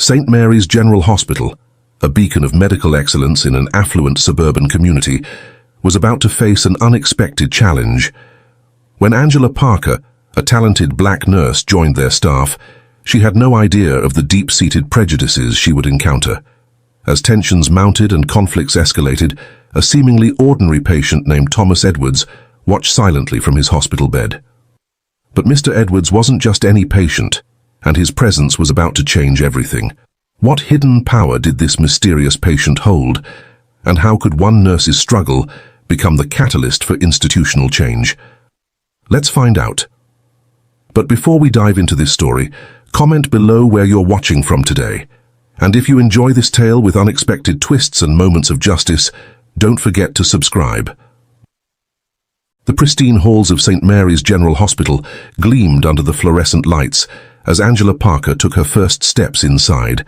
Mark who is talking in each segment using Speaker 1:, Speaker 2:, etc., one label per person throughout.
Speaker 1: St. Mary's General Hospital, a beacon of medical excellence in an affluent suburban community, was about to face an unexpected challenge. When Angela Parker, a talented black nurse, joined their staff, she had no idea of the deep-seated prejudices she would encounter. As tensions mounted and conflicts escalated, a seemingly ordinary patient named Thomas Edwards watched silently from his hospital bed. But Mr. Edwards wasn't just any patient, and his presence was about to change everything. What hidden power did this mysterious patient hold, and how could one nurse's struggle become the catalyst for institutional change? Let's find out. But before we dive into this story, comment below where you're watching from today. And if you enjoy this tale with unexpected twists and moments of justice, don't forget to subscribe. The pristine halls of St. Mary's General Hospital gleamed under the fluorescent lights as Angela Parker took her first steps inside.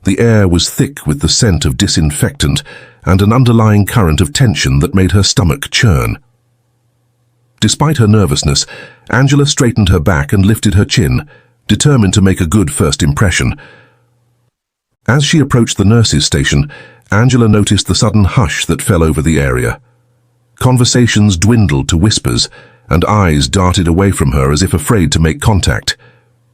Speaker 1: The air was thick with the scent of disinfectant and an underlying current of tension that made her stomach churn. Despite her nervousness, Angela straightened her back and lifted her chin, determined to make a good first impression. As she approached the nurses' station, Angela noticed the sudden hush that fell over the area. Conversations dwindled to whispers, and eyes darted away from her as if afraid to make contact.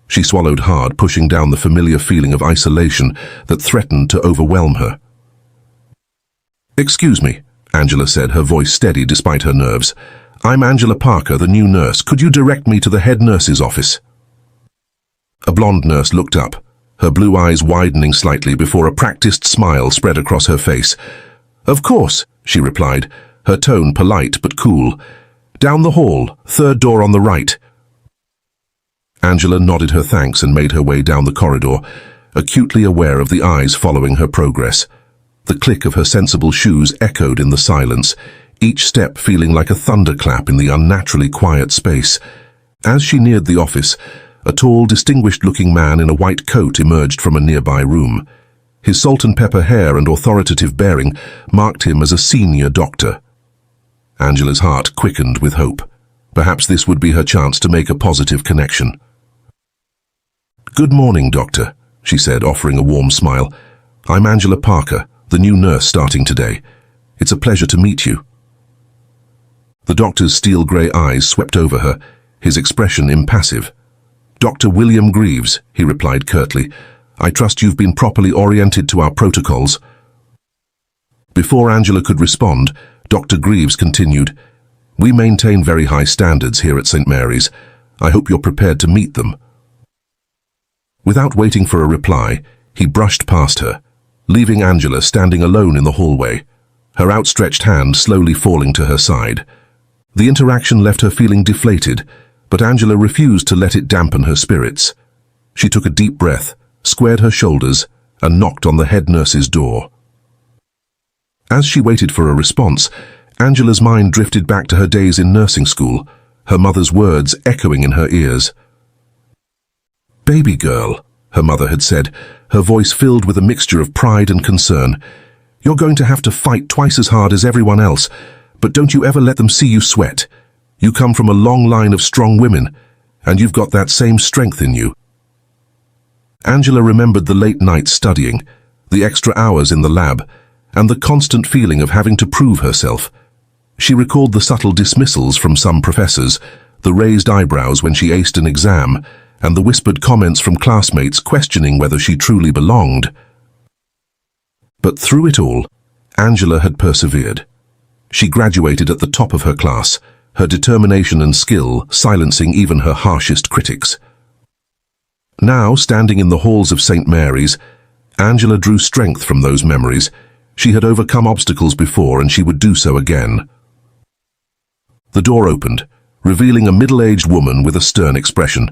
Speaker 1: She swallowed hard, pushing down the familiar feeling of isolation that threatened to overwhelm her. "Excuse me," Angela said, her voice steady despite her nerves. "I'm Angela Parker, the new nurse. Could you direct me to the head nurse's office?" A blonde nurse looked up, her blue eyes widening slightly before a practiced smile spread across her face. "Of course," she replied, her tone polite but cool. "Down the hall, third door on the right." Angela nodded her thanks and made her way down the corridor, acutely aware of the eyes following her progress. The click of her sensible shoes echoed in the silence, each step feeling like a thunderclap in the unnaturally quiet space. As she neared the office, a tall, distinguished-looking man in a white coat emerged from a nearby room. His salt-and-pepper hair and authoritative bearing marked him as a senior doctor. Angela's heart quickened with hope. Perhaps this would be her chance to make a positive connection. "Good morning, Doctor," she said, offering a warm smile. "I'm Angela Parker, the new nurse starting today. It's a pleasure to meet you." The doctor's steel-grey eyes swept over her, his expression impassive. "Dr. William Greaves," he replied curtly. "I trust you've been properly oriented to our protocols." Before Angela could respond, Dr. Greaves continued, "We maintain very high standards here at St. Mary's. I hope you're prepared to meet them." Without waiting for a reply, he brushed past her, leaving Angela standing alone in the hallway, her outstretched hand slowly falling to her side. The interaction left her feeling deflated, but Angela refused to let it dampen her spirits. She took a deep breath, squared her shoulders, and knocked on the head nurse's door. As she waited for a response, Angela's mind drifted back to her days in nursing school, her mother's words echoing in her ears. "Baby girl," her mother had said, her voice filled with a mixture of pride and concern. "You're going to have to fight twice as hard as everyone else, but don't you ever let them see you sweat. You come from a long line of strong women, and you've got that same strength in you." Angela remembered the late nights studying, the extra hours in the lab, and the constant feeling of having to prove herself. She recalled the subtle dismissals from some professors, the raised eyebrows when she aced an exam, and the whispered comments from classmates questioning whether she truly belonged. But through it all, Angela had persevered. She graduated at the top of her class, her determination and skill silencing even her harshest critics. Now, standing in the halls of St. Mary's, Angela drew strength from those memories. She had overcome obstacles before, and she would do so again. The door opened, revealing a middle-aged woman with a stern expression.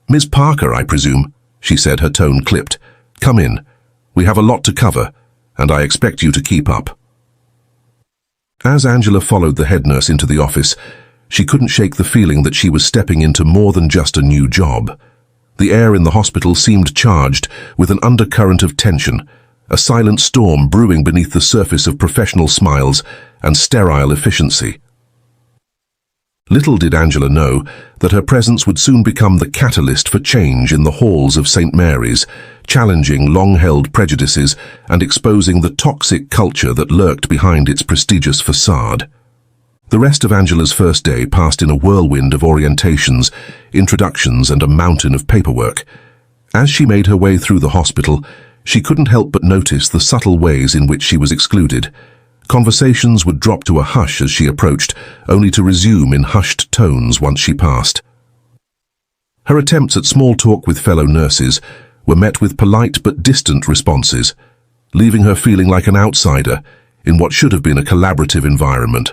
Speaker 1: "Miss Parker, I presume," she said, her tone clipped. "Come in. We have a lot to cover, and I expect you to keep up." As Angela followed the head nurse into the office, she couldn't shake the feeling that she was stepping into more than just a new job. The air in the hospital seemed charged with an undercurrent of tension, a silent storm brewing beneath the surface of professional smiles and sterile efficiency. Little did Angela know that her presence would soon become the catalyst for change in the halls of St. Mary's, challenging long-held prejudices and exposing the toxic culture that lurked behind its prestigious facade. The rest of Angela's first day passed in a whirlwind of orientations, introductions, and a mountain of paperwork. As she made her way through the hospital, she couldn't help but notice the subtle ways in which she was excluded. Conversations would drop to a hush as she approached, only to resume in hushed tones once she passed. Her attempts at small talk with fellow nurses were met with polite but distant responses, leaving her feeling like an outsider in what should have been a collaborative environment.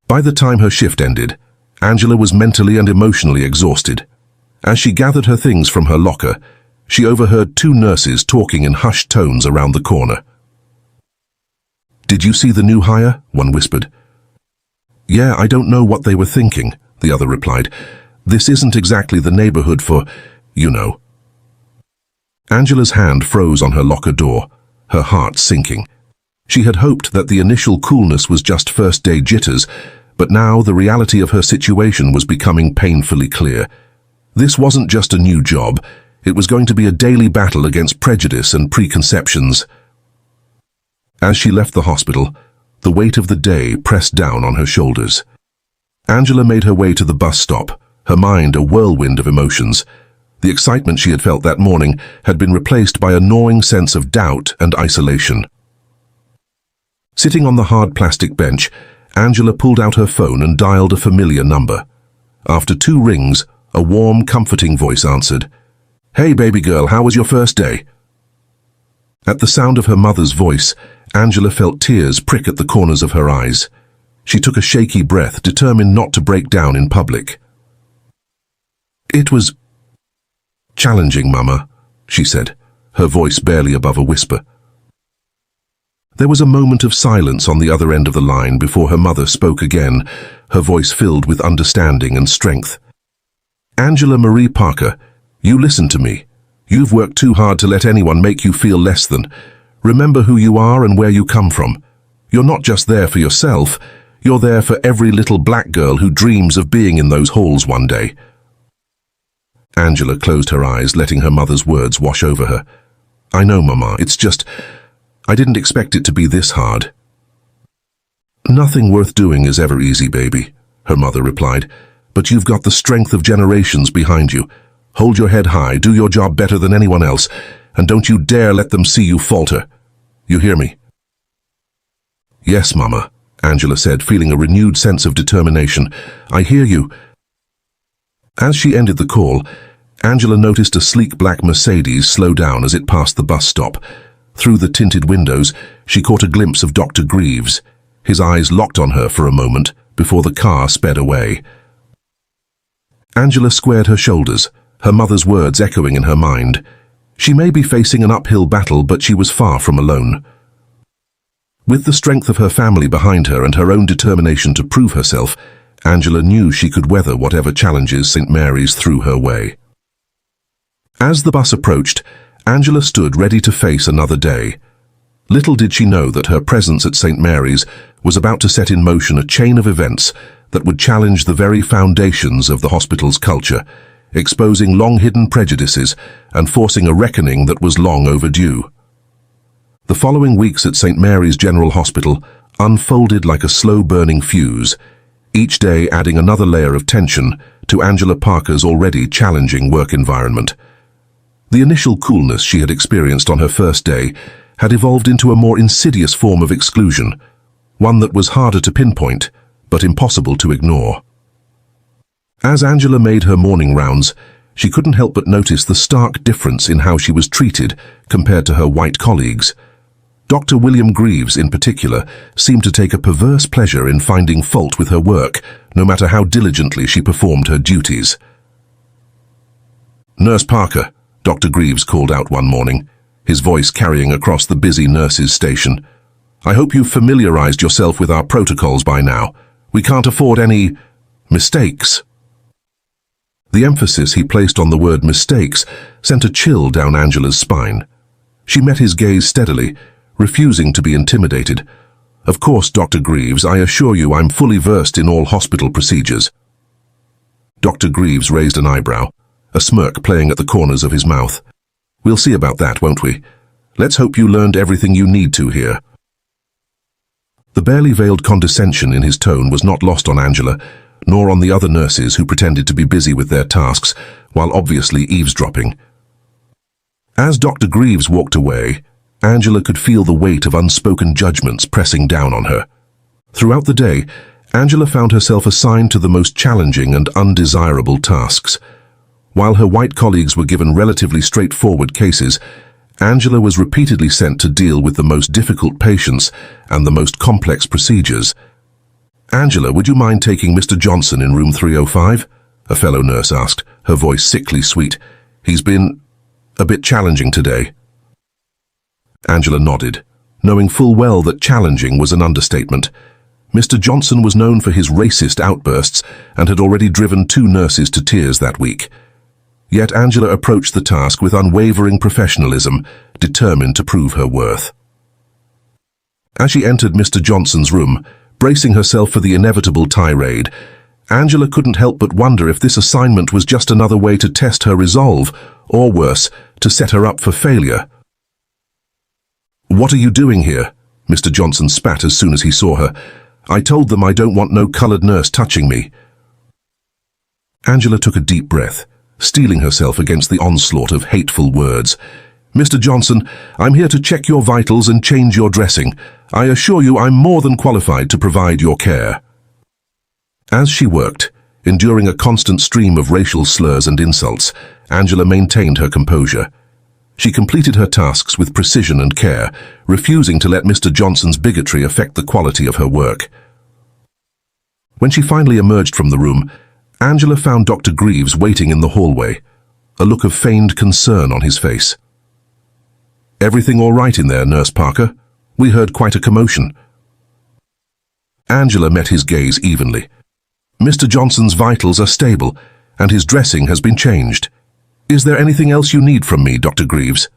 Speaker 1: By the time her shift ended, Angela was mentally and emotionally exhausted. As she gathered her things from her locker, she overheard two nurses talking in hushed tones around the corner. "Did you see the new hire?" one whispered. "Yeah, I don't know what they were thinking," the other replied. "This isn't exactly the neighborhood for, you know." Angela's hand froze on her locker door, her heart sinking. She had hoped that the initial coolness was just first-day jitters, but now the reality of her situation was becoming painfully clear. This wasn't just a new job, it was going to be a daily battle against prejudice and preconceptions. As she left the hospital, the weight of the day pressed down on her shoulders. Angela made her way to the bus stop, her mind a whirlwind of emotions. The excitement she had felt that morning had been replaced by a gnawing sense of doubt and isolation. Sitting on the hard plastic bench, Angela pulled out her phone and dialed a familiar number. After 2 rings, a warm, comforting voice answered. "Hey, baby girl, how was your first day?" At the sound of her mother's voice, Angela felt tears prick at the corners of her eyes. She took a shaky breath, determined not to break down in public. "It was challenging, Mama," she said, her voice barely above a whisper. There was a moment of silence on the other end of the line before her mother spoke again, her voice filled with understanding and strength. "Angela Marie Parker, you listen to me. You've worked too hard to let anyone make you feel less than. Remember who you are and where you come from. You're not just there for yourself, you're there for every little black girl who dreams of being in those halls one day." Angela closed her eyes, letting her mother's words wash over her. "I know, Mama, it's just, I didn't expect it to be this hard." "Nothing worth doing is ever easy, baby," her mother replied, "but you've got the strength of generations behind you. Hold your head high, do your job better than anyone else, and don't you dare let them see you falter. You hear me?" "Yes, Mama," Angela said, feeling a renewed sense of determination. "I hear you." As she ended the call, Angela noticed a sleek black Mercedes slow down as it passed the bus stop. Through the tinted windows, she caught a glimpse of Dr. Greaves. His eyes locked on her for a moment before the car sped away. Angela squared her shoulders, her mother's words echoing in her mind. She may be facing an uphill battle, but she was far from alone. With the strength of her family behind her and her own determination to prove herself, Angela knew she could weather whatever challenges St. Mary's threw her way. As the bus approached, Angela stood ready to face another day. Little did she know that her presence at St. Mary's was about to set in motion a chain of events that would challenge the very foundations of the hospital's culture, exposing long-hidden prejudices and forcing a reckoning that was long overdue. The following weeks at St. Mary's General Hospital unfolded like a slow-burning fuse, each day adding another layer of tension to Angela Parker's already challenging work environment. The initial coolness she had experienced on her first day had evolved into a more insidious form of exclusion, one that was harder to pinpoint, but impossible to ignore. As Angela made her morning rounds, she couldn't help but notice the stark difference in how she was treated compared to her white colleagues. Dr. William Greaves, in particular, seemed to take a perverse pleasure in finding fault with her work, no matter how diligently she performed her duties. "Nurse Parker," Dr. Greaves called out one morning, his voice carrying across the busy nurses' station. "I hope you've familiarized yourself with our protocols by now. We can't afford any mistakes." The emphasis he placed on the word mistakes sent a chill down Angela's spine. She met his gaze steadily, refusing to be intimidated. "Of course, Dr. Greaves, I assure you I'm fully versed in all hospital procedures." Dr. Greaves raised an eyebrow, a smirk playing at the corners of his mouth. We'll see about that, won't we? Let's hope you learned everything you need to here. The barely veiled condescension in his tone was not lost on Angela, nor on the other nurses who pretended to be busy with their tasks, while obviously eavesdropping. As Dr. Greaves walked away, Angela could feel the weight of unspoken judgments pressing down on her. Throughout the day, Angela found herself assigned to the most challenging and undesirable tasks. While her white colleagues were given relatively straightforward cases, Angela was repeatedly sent to deal with the most difficult patients and the most complex procedures. "Angela, would you mind taking Mr. Johnson in room 305? A fellow nurse asked, her voice sickly sweet. "He's been a bit challenging today." Angela nodded, knowing full well that challenging was an understatement. Mr. Johnson was known for his racist outbursts and had already driven 2 nurses to tears that week. Yet Angela approached the task with unwavering professionalism, determined to prove her worth. As she entered Mr. Johnson's room, bracing herself for the inevitable tirade, Angela couldn't help but wonder if this assignment was just another way to test her resolve, or worse, to set her up for failure. "What are you doing here?" Mr. Johnson spat as soon as he saw her. "I told them I don't want no colored nurse touching me." Angela took a deep breath, steeling herself against the onslaught of hateful words. "Mr. Johnson, I'm here to check your vitals and change your dressing. I assure you I'm more than qualified to provide your care." As she worked, enduring a constant stream of racial slurs and insults, Angela maintained her composure. She completed her tasks with precision and care, refusing to let Mr. Johnson's bigotry affect the quality of her work. When she finally emerged from the room, Angela found Dr. Greaves waiting in the hallway, a look of feigned concern on his face. "Everything all right in there, Nurse Parker? We heard quite a commotion." Angela met his gaze evenly. "Mr. Johnson's vitals are stable, and his dressing has been changed. Is there anything else you need from me, Dr. Greaves?"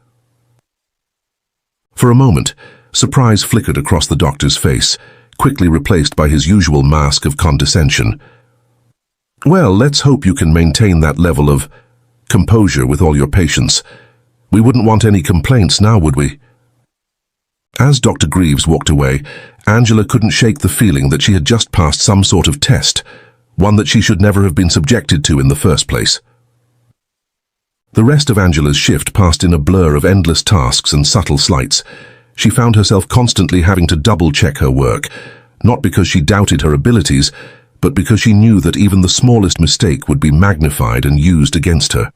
Speaker 1: For a moment, surprise flickered across the doctor's face, quickly replaced by his usual mask of condescension. "Well, let's hope you can maintain that level of composure with all your patients. We wouldn't want any complaints now, would we?" As Dr. Greaves walked away, Angela couldn't shake the feeling that she had just passed some sort of test, one that she should never have been subjected to in the first place. The rest of Angela's shift passed in a blur of endless tasks and subtle slights. She found herself constantly having to double-check her work, not because she doubted her abilities, but because she knew that even the smallest mistake would be magnified and used against her.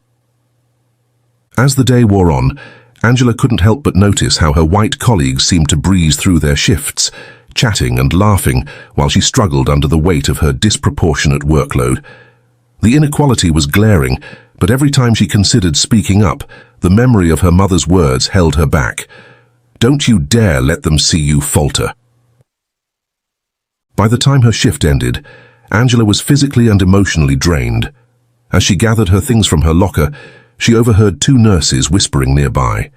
Speaker 1: As the day wore on, Angela couldn't help but notice how her white colleagues seemed to breeze through their shifts, chatting and laughing while she struggled under the weight of her disproportionate workload. The inequality was glaring, but every time she considered speaking up, the memory of her mother's words held her back. "Don't you dare let them see you falter." By the time her shift ended, Angela was physically and emotionally drained. As she gathered her things from her locker, she overheard 2 nurses whispering nearby.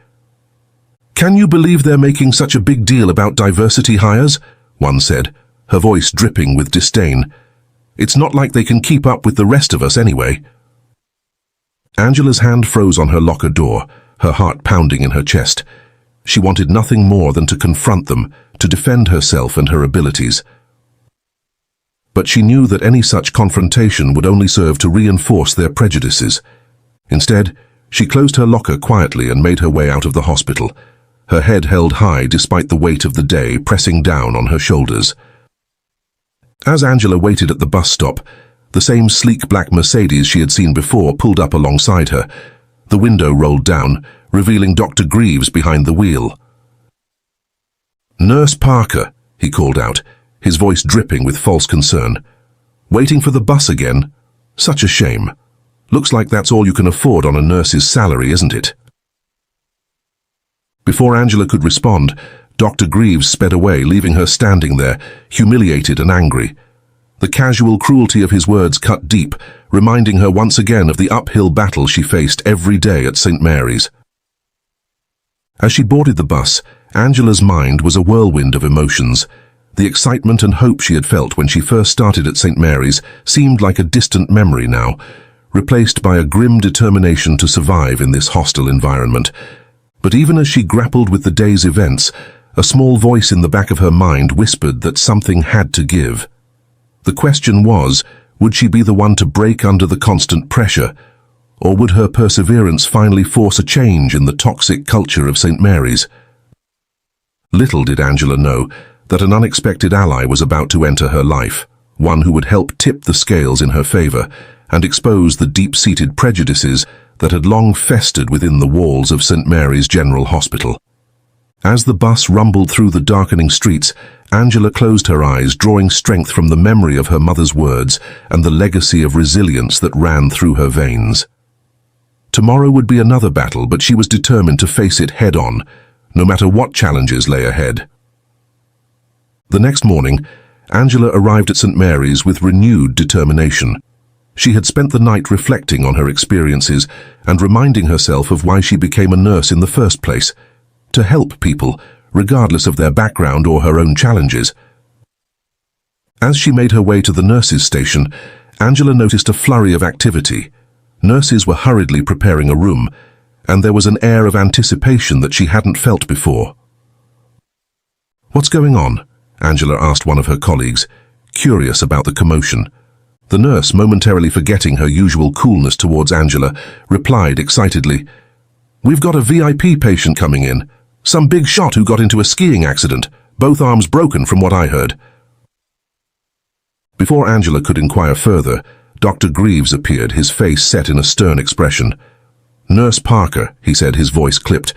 Speaker 1: "Can you believe they're making such a big deal about diversity hires?" one said, her voice dripping with disdain. "It's not like they can keep up with the rest of us anyway." Angela's hand froze on her locker door, her heart pounding in her chest. She wanted nothing more than to confront them, to defend herself and her abilities. But she knew that any such confrontation would only serve to reinforce their prejudices. Instead, she closed her locker quietly and made her way out of the hospital, her head held high despite the weight of the day pressing down on her shoulders. As Angela waited at the bus stop, the same sleek black Mercedes she had seen before pulled up alongside her. The window rolled down, revealing Dr. Greaves behind the wheel. "Nurse Parker," he called out, his voice dripping with false concern. "Waiting for the bus again? Such a shame. Looks like that's all you can afford on a nurse's salary, isn't it?" Before Angela could respond, Dr. Greaves sped away, leaving her standing there, humiliated and angry. The casual cruelty of his words cut deep, reminding her once again of the uphill battle she faced every day at St. Mary's. As she boarded the bus, Angela's mind was a whirlwind of emotions. The excitement and hope she had felt when she first started at St. Mary's seemed like a distant memory now, replaced by a grim determination to survive in this hostile environment. But even as she grappled with the day's events, a small voice in the back of her mind whispered that something had to give. The question was, would she be the one to break under the constant pressure, or would her perseverance finally force a change in the toxic culture of St. Mary's? Little did Angela know that an unexpected ally was about to enter her life, one who would help tip the scales in her favor and expose the deep-seated prejudices that had long festered within the walls of St. Mary's General Hospital. As the bus rumbled through the darkening streets, Angela closed her eyes, drawing strength from the memory of her mother's words and the legacy of resilience that ran through her veins. Tomorrow would be another battle, but she was determined to face it head-on, no matter what challenges lay ahead. The next morning, Angela arrived at St. Mary's with renewed determination. She had spent the night reflecting on her experiences and reminding herself of why she became a nurse in the first place, to help people, regardless of their background or her own challenges. As she made her way to the nurses' station, Angela noticed a flurry of activity. Nurses were hurriedly preparing a room, and there was an air of anticipation that she hadn't felt before. "What's going on?" Angela asked one of her colleagues, curious about the commotion. The nurse, momentarily forgetting her usual coolness towards Angela, replied excitedly, "We've got a VIP patient coming in. Some big shot who got into a skiing accident, both arms broken from what I heard." Before Angela could inquire further, Dr. Greaves appeared, his face set in a stern expression. "Nurse Parker," he said, his voice clipped,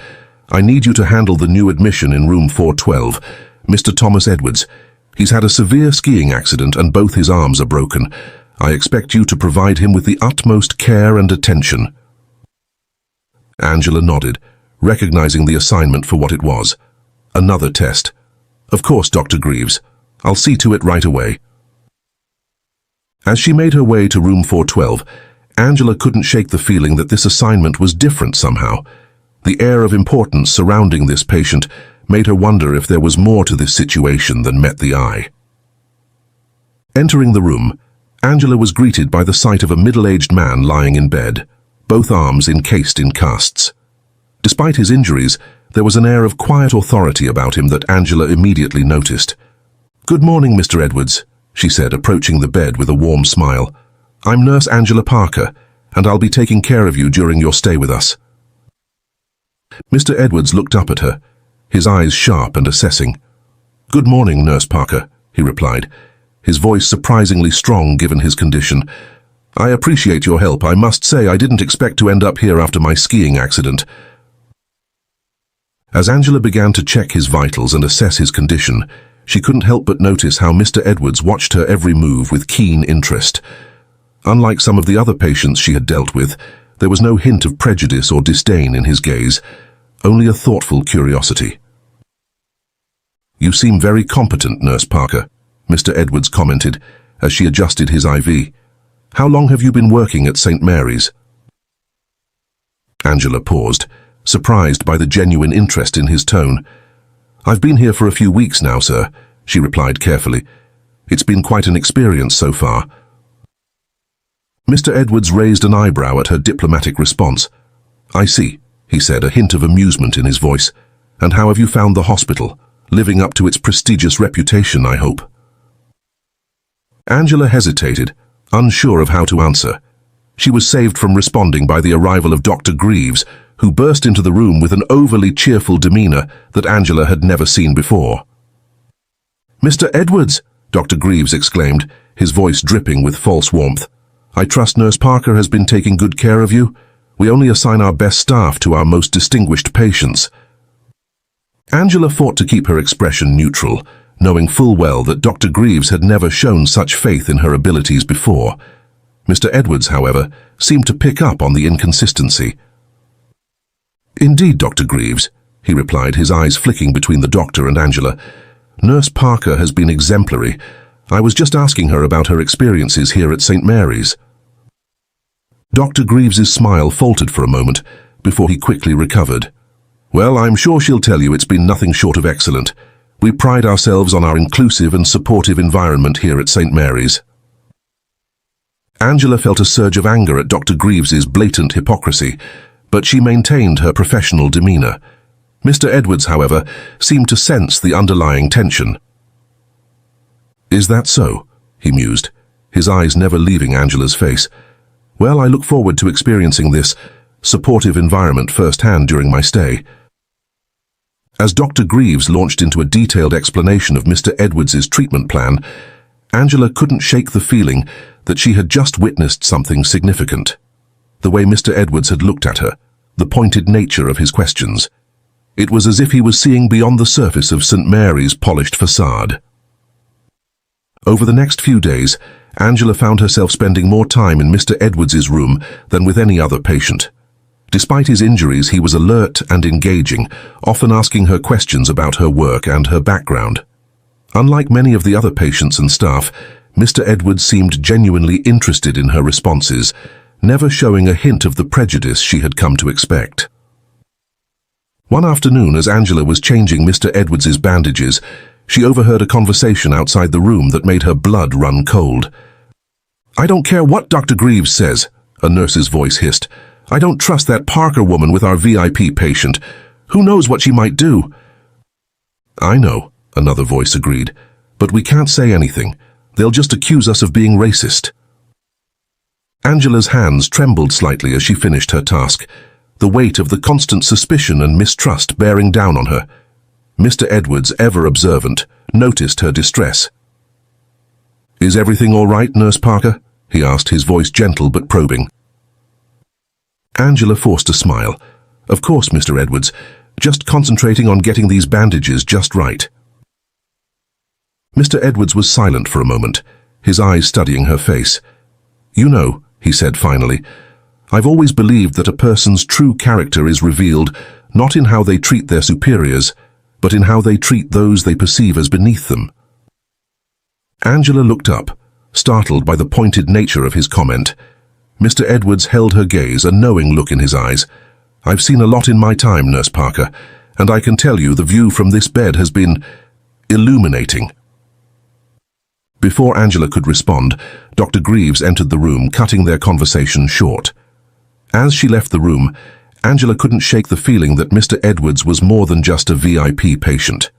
Speaker 1: "I need you to handle the new admission in room 412, Mr. Thomas Edwards. He's had a severe skiing accident and both his arms are broken. I expect you to provide him with the utmost care and attention." Angela nodded, recognizing the assignment for what it was. Another test. "Of course, Dr. Greaves. I'll see to it right away." As she made her way to room 412, Angela couldn't shake the feeling that this assignment was different somehow. The air of importance surrounding this patient made her wonder if there was more to this situation than met the eye. Entering the room, Angela was greeted by the sight of a middle-aged man lying in bed, both arms encased in casts. Despite his injuries, there was an air of quiet authority about him that Angela immediately noticed. "Good morning, Mr. Edwards," she said, approaching the bed with a warm smile. "I'm Nurse Angela Parker, and I'll be taking care of you during your stay with us." Mr. Edwards looked up at her, his eyes sharp and assessing. "Good morning, Nurse Parker," he replied, his voice surprisingly strong given his condition. "I appreciate your help. I must say I didn't expect to end up here after my skiing accident." As Angela began to check his vitals and assess his condition, she couldn't help but notice how Mr. Edwards watched her every move with keen interest. Unlike some of the other patients she had dealt with, there was no hint of prejudice or disdain in his gaze, only a thoughtful curiosity. "You seem very competent, Nurse Parker," Mr. Edwards commented as she adjusted his IV. "How long have you been working at St. Mary's?" Angela paused, surprised by the genuine interest in his tone. "I've been here for a few weeks now, sir," she replied carefully. "It's been quite an experience so far." Mr. Edwards raised an eyebrow at her diplomatic response. "I see," he said, a hint of amusement in his voice. "And how have you found the hospital? Living up to its prestigious reputation, I hope." Angela hesitated, unsure of how to answer. She was saved from responding by the arrival of Dr. Greaves, who burst into the room with an overly cheerful demeanor that Angela had never seen before. "Mr. Edwards," Dr. Greaves exclaimed, his voice dripping with false warmth. "I trust Nurse Parker has been taking good care of you. We only assign our best staff to our most distinguished patients." Angela fought to keep her expression neutral, knowing full well that Dr. Greaves had never shown such faith in her abilities before. Mr. Edwards, however, seemed to pick up on the inconsistency. "Indeed, Dr. Greaves," he replied, his eyes flicking between the doctor and Angela. "Nurse Parker has been exemplary. I was just asking her about her experiences here at St. Mary's." Dr. Greaves's smile faltered for a moment before he quickly recovered. "Well, I'm sure she'll tell you it's been nothing short of excellent. We pride ourselves on our inclusive and supportive environment here at St. Mary's." Angela felt a surge of anger at Dr. Greaves's blatant hypocrisy, but she maintained her professional demeanor. Mr. Edwards, however, seemed to sense the underlying tension. "Is that so?" he mused, his eyes never leaving Angela's face. "Well, I look forward to experiencing this supportive environment firsthand during my stay." As Dr. Greaves launched into a detailed explanation of Mr. Edwards's treatment plan, Angela couldn't shake the feeling that she had just witnessed something significant. The way Mr. Edwards had looked at her, the pointed nature of his questions. It was as if he was seeing beyond the surface of St. Mary's polished facade. Over the next few days, Angela found herself spending more time in Mr. Edwards's room than with any other patient. Despite his injuries, he was alert and engaging, often asking her questions about her work and her background. Unlike many of the other patients and staff, Mr. Edwards seemed genuinely interested in her responses, never showing a hint of the prejudice she had come to expect. One afternoon, as Angela was changing Mr. Edwards's bandages, she overheard a conversation outside the room that made her blood run cold. "I don't care what Dr. Greaves says," a nurse's voice hissed. "I don't trust that Parker woman with our VIP patient. Who knows what she might do?" "I know," another voice agreed, "but we can't say anything. They'll just accuse us of being racist." Angela's hands trembled slightly as she finished her task, the weight of the constant suspicion and mistrust bearing down on her. Mr. Edwards, ever observant, noticed her distress. "Is everything all right, Nurse Parker?" he asked, his voice gentle but probing. Angela forced a smile. "Of course, Mr. Edwards. Just concentrating on getting these bandages just right." Mr. Edwards was silent for a moment, his eyes studying her face. "You know," he said finally, "I've always believed that a person's true character is revealed not in how they treat their superiors, but in how they treat those they perceive as beneath them." Angela looked up, startled by the pointed nature of his comment. Mr. Edwards held her gaze, a knowing look in his eyes. "I've seen a lot in my time, Nurse Parker, and I can tell you the view from this bed has been illuminating." Before Angela could respond, Dr. Greaves entered the room, cutting their conversation short. As she left the room, Angela couldn't shake the feeling that Mr. Edwards was more than just a VIP patient.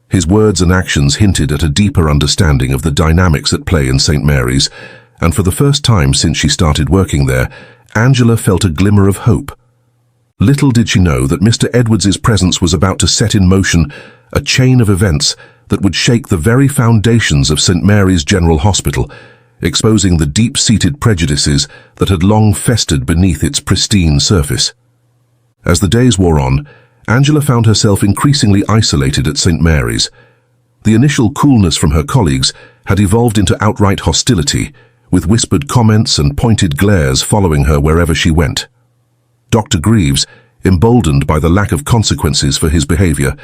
Speaker 1: His words and actions hinted at a deeper understanding of the dynamics at play in St. Mary's, and for the first time since she started working there, Angela felt a glimmer of hope. Little did she know that Mr. Edwards's presence was about to set in motion a chain of events that would shake the very foundations of St. Mary's General Hospital, exposing the deep-seated prejudices that had long festered beneath its pristine surface. As the days wore on, Angela found herself increasingly isolated at St. Mary's. The initial coolness from her colleagues had evolved into outright hostility, with whispered comments and pointed glares following her wherever she went. Dr. Greaves, emboldened by the lack of consequences for his behavior,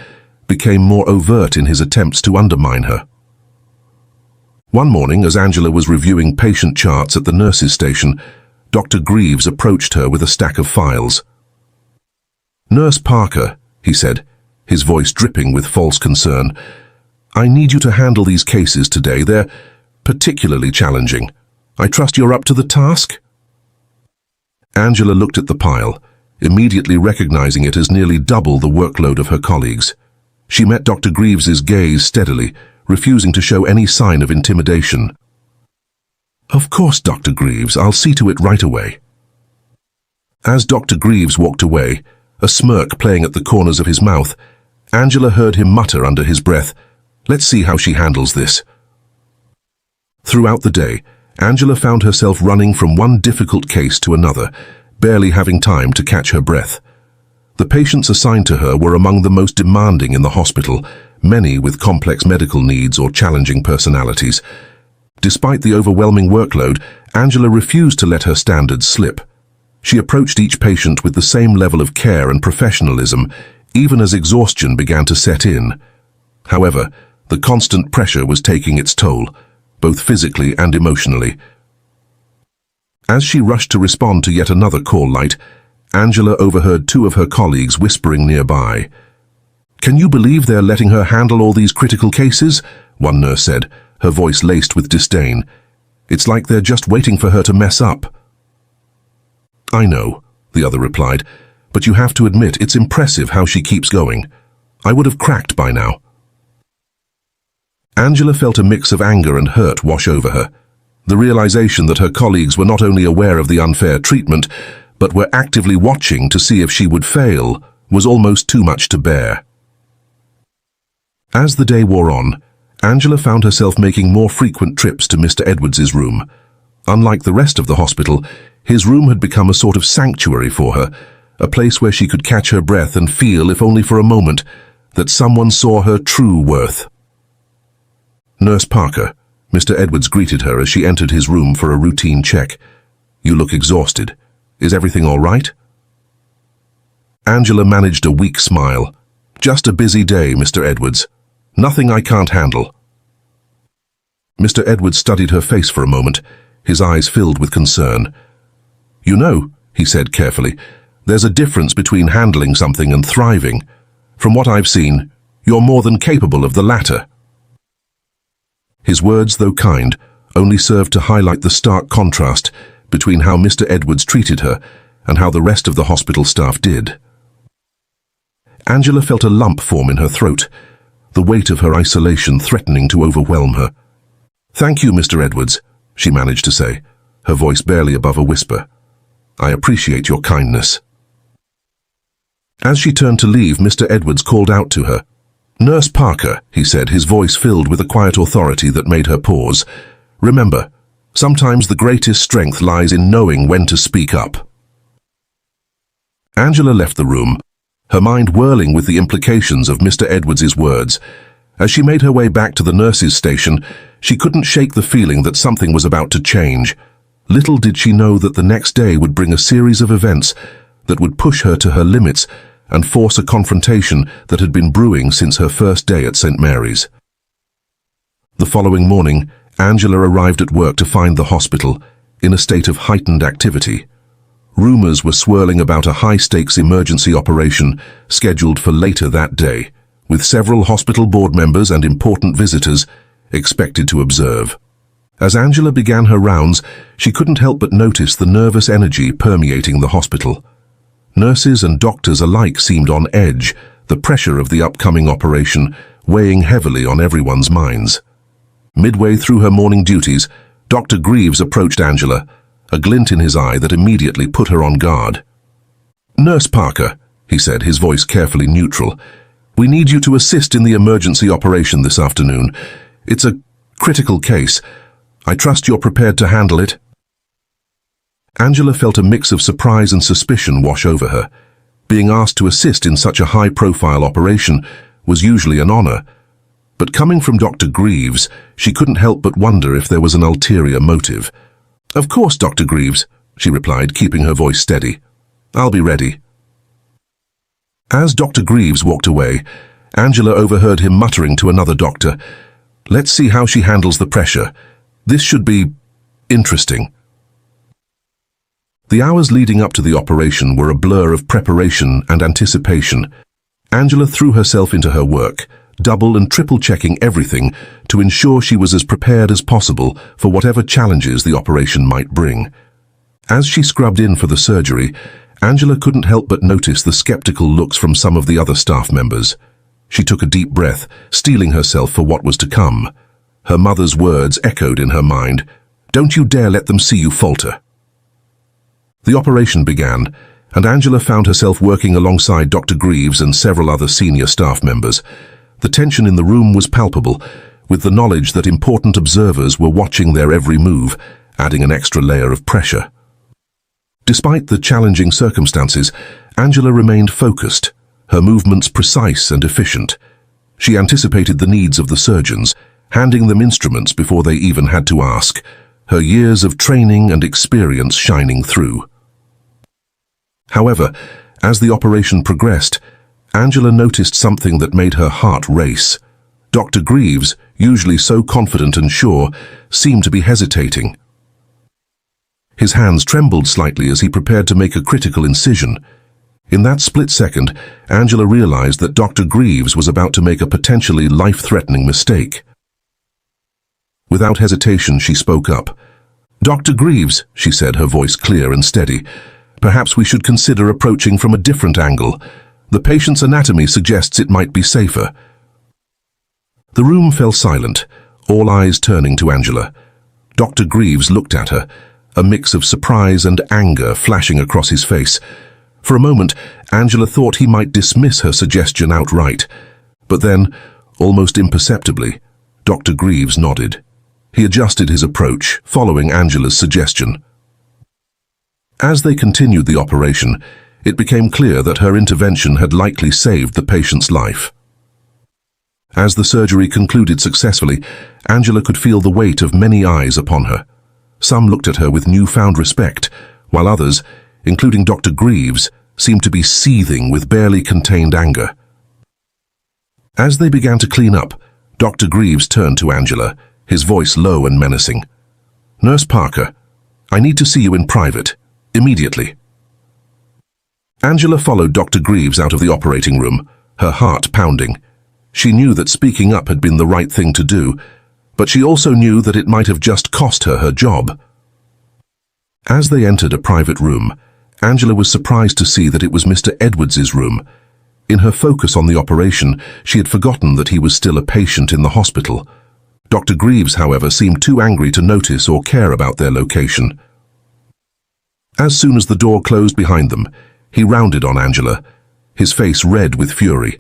Speaker 1: became more overt in his attempts to undermine her. One morning, as Angela was reviewing patient charts at the nurses' station, Dr. Greaves approached her with a stack of files. "Nurse Parker," he said, his voice dripping with false concern, "I need you to handle these cases today. They're particularly challenging. I trust you're up to the task?" Angela looked at the pile, immediately recognizing it as nearly double the workload of her colleagues. She met Dr. Greaves's gaze steadily, refusing to show any sign of intimidation. "Of course, Dr. Greaves, I'll see to it right away." As Dr. Greaves walked away, a smirk playing at the corners of his mouth, Angela heard him mutter under his breath, "Let's see how she handles this." Throughout the day, Angela found herself running from one difficult case to another, barely having time to catch her breath. The patients assigned to her were among the most demanding in the hospital, many with complex medical needs or challenging personalities. Despite the overwhelming workload, Angela refused to let her standards slip. She approached each patient with the same level of care and professionalism, even as exhaustion began to set in. However, the constant pressure was taking its toll, both physically and emotionally. As she rushed to respond to yet another call light, Angela overheard two of her colleagues whispering nearby. "Can you believe they're letting her handle all these critical cases?" one nurse said, her voice laced with disdain. It's like they're just waiting for her to mess up. I know, the other replied, but you have to admit it's impressive how she keeps going. I would have cracked by now. Angela felt a mix of anger and hurt wash over her. The realization that her colleagues were not only aware of the unfair treatment, but were actively watching to see if she would fail, was almost too much to bear. As the day wore on, Angela found herself making more frequent trips to Mr. Edwards's room. Unlike the rest of the hospital, his room had become a sort of sanctuary for her, a place where she could catch her breath and feel, if only for a moment, that someone saw her true worth. Nurse Parker, Mr. Edwards greeted her as she entered his room for a routine check. You look exhausted. Is everything all right? Angela managed a weak smile. Just a busy day, Mr. Edwards. Nothing I can't handle. Mr. Edwards studied her face for a moment, his eyes filled with concern. You know, he said carefully, there's a difference between handling something and thriving. From what I've seen, you're more than capable of the latter. His words, though kind, only served to highlight the stark contrast between how Mr. Edwards treated her and how the rest of the hospital staff did. Angela felt a lump form in her throat, the weight of her isolation threatening to overwhelm her. Thank you, Mr. Edwards, she managed to say, her voice barely above a whisper. I appreciate your kindness. As she turned to leave, Mr. Edwards called out to her. Nurse Parker, he said, his voice filled with a quiet authority that made her pause. Remember, sometimes the greatest strength lies in knowing when to speak up. Angela left the room, her mind whirling with the implications of Mr. Edwards's words. As she made her way back to the nurses' station, she couldn't shake the feeling that something was about to change. Little did she know that the next day would bring a series of events that would push her to her limits and force a confrontation that had been brewing since her first day at St. Mary's. The following morning, Angela arrived at work to find the hospital in a state of heightened activity. Rumors were swirling about a high-stakes emergency operation scheduled for later that day, with several hospital board members and important visitors expected to observe. As Angela began her rounds, she couldn't help but notice the nervous energy permeating the hospital. Nurses and doctors alike seemed on edge, the pressure of the upcoming operation weighing heavily on everyone's minds. Midway through her morning duties, Dr. Greaves approached Angela, a glint in his eye that immediately put her on guard. Nurse Parker, he said, his voice carefully neutral, we need you to assist in the emergency operation this afternoon. It's a critical case. I trust you're prepared to handle it. Angela felt a mix of surprise and suspicion wash over her. Being asked to assist in such a high-profile operation was usually an honor, but coming from Dr. Greaves, she couldn't help but wonder if there was an ulterior motive. Of course, Dr. Greaves, she replied, keeping her voice steady. I'll be ready. As Dr. Greaves walked away, Angela overheard him muttering to another doctor, Let's see how she handles the pressure. This should be interesting. The hours leading up to the operation were a blur of preparation and anticipation. Angela threw herself into her work, double and triple checking everything to ensure she was as prepared as possible for whatever challenges the operation might bring. As she scrubbed in for the surgery, Angela couldn't help but notice the skeptical looks from some of the other staff members. She took a deep breath, steeling herself for what was to come. Her mother's words echoed in her mind, "Don't you dare let them see you falter." The operation began, and Angela found herself working alongside Dr. Greaves and several other senior staff members. The tension in the room was palpable, with the knowledge that important observers were watching their every move, adding an extra layer of pressure. Despite the challenging circumstances, Angela remained focused, her movements precise and efficient. She anticipated the needs of the surgeons, handing them instruments before they even had to ask, her years of training and experience shining through. However, as the operation progressed, Angela noticed something that made her heart race. Dr. Greaves, usually so confident and sure, seemed to be hesitating. His hands trembled slightly as he prepared to make a critical incision. In that split second, Angela realized that Dr. Greaves was about to make a potentially life-threatening mistake. Without hesitation, she spoke up. "Dr. Greaves," she said, her voice clear and steady, "perhaps we should consider approaching from a different angle. The patient's anatomy suggests it might be safer." The room fell silent, all eyes turning to Angela. Dr. Greaves looked at her, a mix of surprise and anger flashing across his face. For a moment, Angela thought he might dismiss her suggestion outright. But then, almost imperceptibly, Dr. Greaves nodded. He adjusted his approach, following Angela's suggestion. As they continued the operation, it became clear that her intervention had likely saved the patient's life. As the surgery concluded successfully, Angela could feel the weight of many eyes upon her. Some looked at her with newfound respect, while others, including Dr. Greaves, seemed to be seething with barely contained anger. As they began to clean up, Dr. Greaves turned to Angela, his voice low and menacing. "Nurse Parker, I need to see you in private, immediately." Angela followed Dr. Greaves out of the operating room, her heart pounding. She knew that speaking up had been the right thing to do, but she also knew that it might have just cost her her job. As they entered a private room, Angela was surprised to see that it was Mr. Edwards's room. In her focus on the operation, she had forgotten that he was still a patient in the hospital. Dr. Greaves, however, seemed too angry to notice or care about their location. As soon as the door closed behind them, he rounded on Angela, his face red with fury.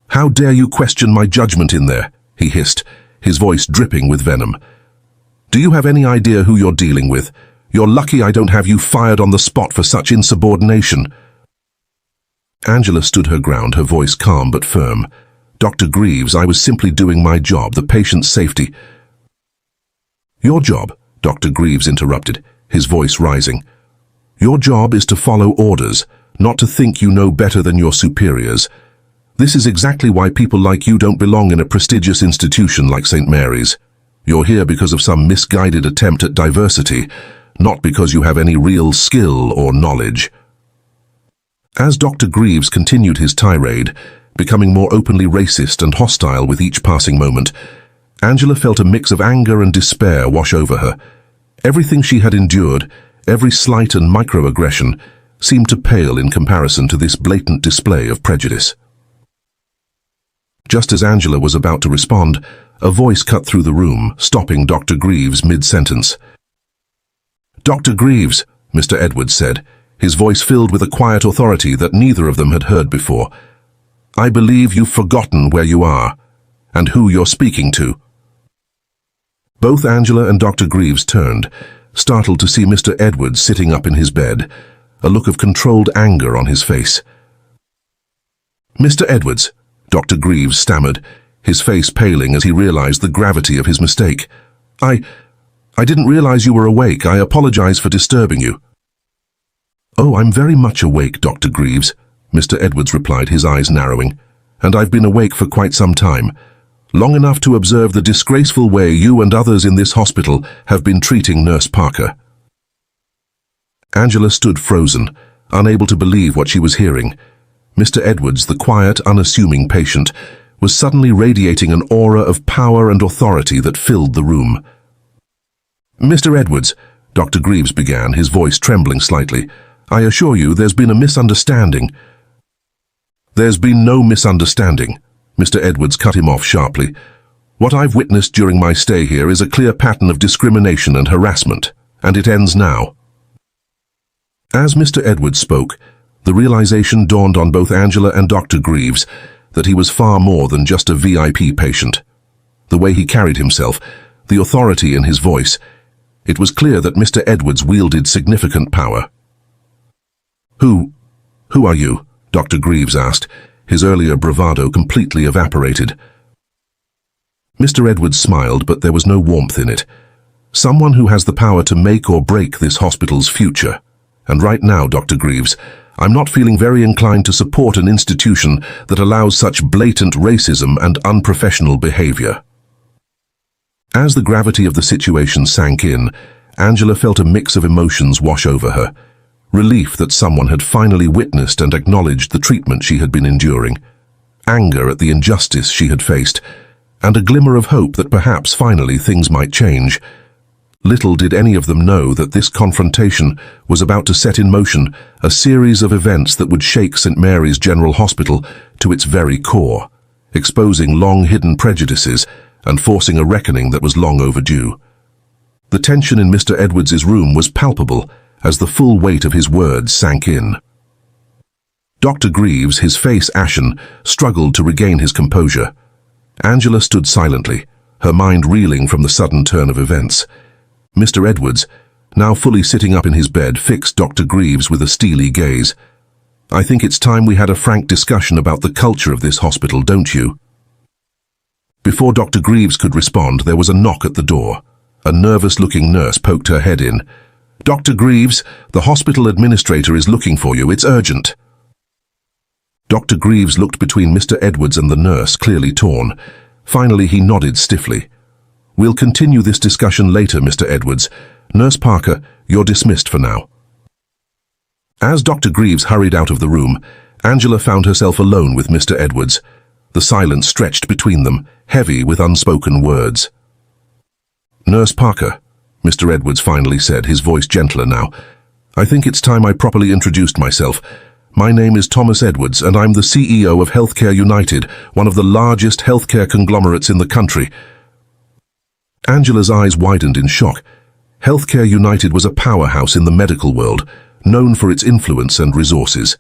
Speaker 1: "How dare you question my judgment in there?" he hissed, his voice dripping with venom. "Do you have any idea who you're dealing with? You're lucky I don't have you fired on the spot for such insubordination." Angela stood her ground, her voice calm but firm. "Dr. Greaves, I was simply doing my job, the patient's safety." "Your job," Dr. Greaves interrupted, his voice rising. "Your job is to follow orders, not to think you know better than your superiors. This is exactly why people like you don't belong in a prestigious institution like St. Mary's. You're here because of some misguided attempt at diversity, not because you have any real skill or knowledge." As Dr. Greaves continued his tirade, becoming more openly racist and hostile with each passing moment, Angela felt a mix of anger and despair wash over her. Everything she had endured, every slight and microaggression, seemed to pale in comparison to this blatant display of prejudice. Just as Angela was about to respond, a voice cut through the room, stopping Dr. Greaves mid-sentence. "Dr. Greaves," Mr. Edwards said, his voice filled with a quiet authority that neither of them had heard before. "I believe you've forgotten where you are, and who you're speaking to." Both Angela and Dr. Greaves turned, startled to see Mr. Edwards sitting up in his bed, a look of controlled anger on his face. "Mr. Edwards," Dr. Greaves stammered, his face paling as he realized the gravity of his mistake. I didn't realize you were awake. I apologize for disturbing you." "Oh, I'm very much awake, Dr. Greaves," Mr. Edwards replied, his eyes narrowing. "And I've been awake for quite some time, long enough to observe the disgraceful way you and others in this hospital have been treating Nurse Parker." Angela stood frozen, unable to believe what she was hearing. Mr. Edwards, the quiet, unassuming patient, was suddenly radiating an aura of power and authority that filled the room. "Mr. Edwards," Dr. Greaves began, his voice trembling slightly, "I assure you there's been a misunderstanding." "There's been no misunderstanding," Mr. Edwards cut him off sharply. "What I've witnessed during my stay here is a clear pattern of discrimination and harassment, and it ends now." As Mr. Edwards spoke, the realization dawned on both Angela and Dr. Greaves that he was far more than just a VIP patient. The way he carried himself, the authority in his voice, it was clear that Mr. Edwards wielded significant power. Who are you?" Dr. Greaves asked, his earlier bravado completely evaporated. Mr. Edwards smiled, but there was no warmth in it. "Someone who has the power to make or break this hospital's future. And right now, Dr. Greaves, I'm not feeling very inclined to support an institution that allows such blatant racism and unprofessional behavior." As the gravity of the situation sank in, Angela felt a mix of emotions wash over her. Relief that someone had finally witnessed and acknowledged the treatment she had been enduring, anger at the injustice she had faced, and a glimmer of hope that perhaps finally things might change. Little did any of them know that this confrontation was about to set in motion a series of events that would shake St. Mary's General Hospital to its very core, exposing long-hidden prejudices and forcing a reckoning that was long overdue. The tension in Mr. Edwards's room was palpable as the full weight of his words sank in. Dr. Greaves, his face ashen, struggled to regain his composure. Angela stood silently, her mind reeling from the sudden turn of events. Mr. Edwards, now fully sitting up in his bed, fixed Dr. Greaves with a steely gaze. "I think it's time we had a frank discussion about the culture of this hospital, don't you?" Before Dr. Greaves could respond, there was a knock at the door. A nervous-looking nurse poked her head in. "Dr. Greaves, the hospital administrator is looking for you. It's urgent." Dr. Greaves looked between Mr. Edwards and the nurse, clearly torn. Finally, he nodded stiffly. "We'll continue this discussion later, Mr. Edwards. Nurse Parker, you're dismissed for now." As Dr. Greaves hurried out of the room, Angela found herself alone with Mr. Edwards. The silence stretched between them, heavy with unspoken words. "Nurse Parker," Mr. Edwards finally said, his voice gentler now, "I think it's time I properly introduced myself. My name is Thomas Edwards, and I'm the CEO of Healthcare United, one of the largest healthcare conglomerates in the country." Angela's eyes widened in shock. Healthcare United was a powerhouse in the medical world, known for its influence and resources.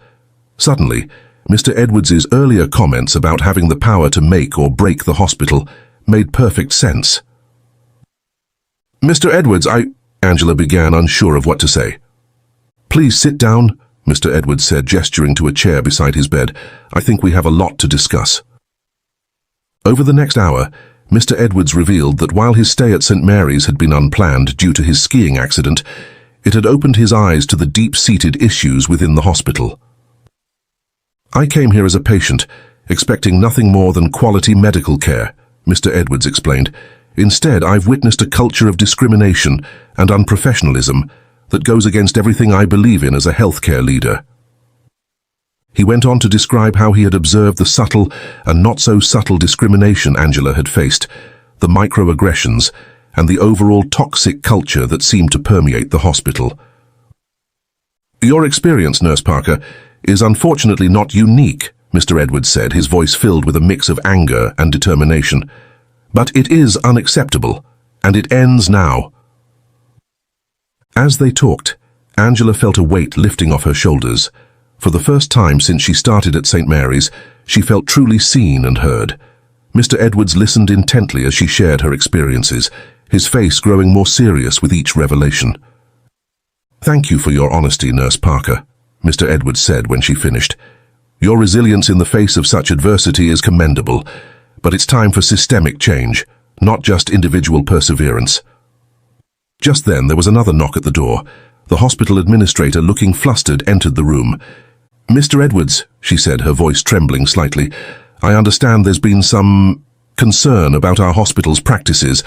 Speaker 1: Suddenly, Mr. Edwards's earlier comments about having the power to make or break the hospital made perfect sense. "Mr. Edwards, Angela began, unsure of what to say. "Please sit down," Mr. Edwards said, gesturing to a chair beside his bed. "I think we have a lot to discuss." Over the next hour, Mr. Edwards revealed that while his stay at St. Mary's had been unplanned due to his skiing accident, it had opened his eyes to the deep-seated issues within the hospital. "I came here as a patient, expecting nothing more than quality medical care," Mr. Edwards explained. "Instead, I've witnessed a culture of discrimination and unprofessionalism that goes against everything I believe in as a healthcare leader." He went on to describe how he had observed the subtle and not-so-subtle discrimination Angela had faced, the microaggressions, and the overall toxic culture that seemed to permeate the hospital. "Your experience, Nurse Parker, is unfortunately not unique," Mr. Edwards said, his voice filled with a mix of anger and determination. "But it is unacceptable, and it ends now." As they talked, Angela felt a weight lifting off her shoulders. For the first time since she started at St. Mary's, she felt truly seen and heard. Mr. Edwards listened intently as she shared her experiences, his face growing more serious with each revelation. "Thank you for your honesty, Nurse Parker," Mr. Edwards said when she finished. "Your resilience in the face of such adversity is commendable, but it's time for systemic change, not just individual perseverance." Just then, there was another knock at the door. The hospital administrator, looking flustered, entered the room. "Mr. Edwards," she said, her voice trembling slightly, "I understand there's been some concern about our hospital's practices.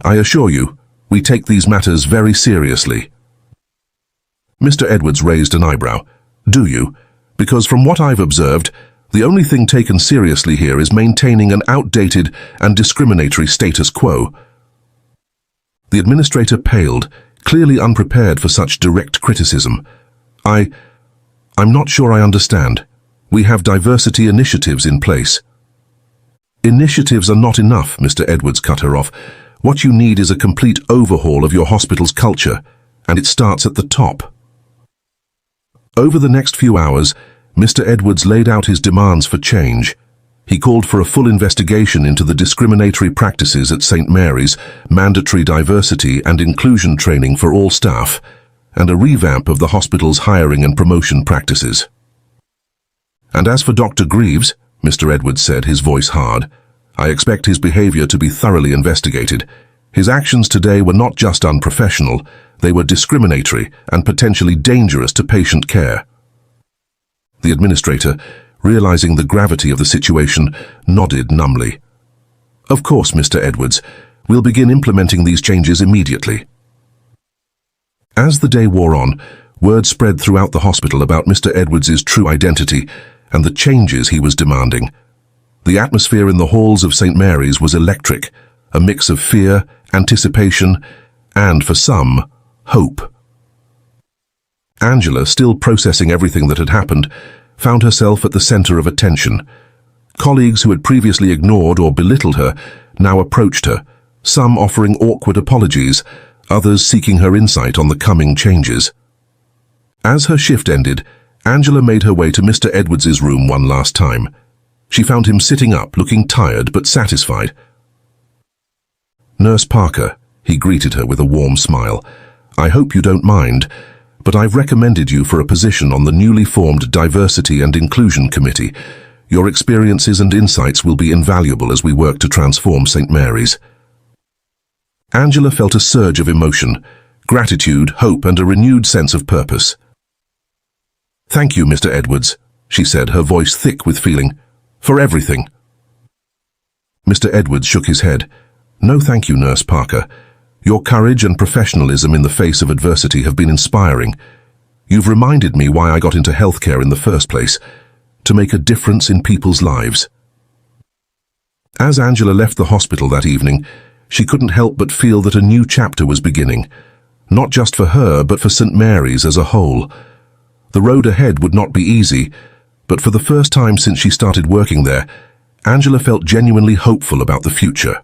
Speaker 1: I assure you, we take these matters very seriously." Mr. Edwards raised an eyebrow. "Do you? Because from what I've observed, the only thing taken seriously here is maintaining an outdated and discriminatory status quo." The administrator paled, clearly unprepared for such direct criticism. I'm not sure I understand. We have diversity initiatives in place." "Initiatives are not enough," Mr. Edwards cut her off. "What you need is a complete overhaul of your hospital's culture, and it starts at the top." Over the next few hours, Mr. Edwards laid out his demands for change. He called for a full investigation into the discriminatory practices at St. Mary's, mandatory diversity and inclusion training for all staff, and a revamp of the hospital's hiring and promotion practices. "And as for Dr. Greaves," Mr. Edwards said, his voice hard, "I expect his behavior to be thoroughly investigated. His actions today were not just unprofessional, they were discriminatory and potentially dangerous to patient care." The administrator, realizing the gravity of the situation, nodded numbly. "Of course, Mr. Edwards. We'll begin implementing these changes immediately." As the day wore on, word spread throughout the hospital about Mr. Edwards's true identity and the changes he was demanding. The atmosphere in the halls of St. Mary's was electric, a mix of fear, anticipation, and, for some, hope. Angela, still processing everything that had happened, found herself at the center of attention. Colleagues who had previously ignored or belittled her now approached her, some offering awkward apologies, others seeking her insight on the coming changes. As her shift ended, Angela made her way to Mr. Edwards's room one last time. She found him sitting up, looking tired but satisfied. "Nurse Parker," he greeted her with a warm smile, "I hope you don't mind, but I've recommended you for a position on the newly formed Diversity and Inclusion Committee. Your experiences and insights will be invaluable as we work to transform St. Mary's." Angela felt a surge of emotion, gratitude, hope, and a renewed sense of purpose. "Thank you, Mr. Edwards," she said, her voice thick with feeling, "for everything." Mr. Edwards shook his head. "No, thank you, Nurse Parker. Your courage and professionalism in the face of adversity have been inspiring. You've reminded me why I got into healthcare in the first place, to make a difference in people's lives." As Angela left the hospital that evening, she couldn't help but feel that a new chapter was beginning, not just for her, but for St. Mary's as a whole. The road ahead would not be easy, but for the first time since she started working there, Angela felt genuinely hopeful about the future.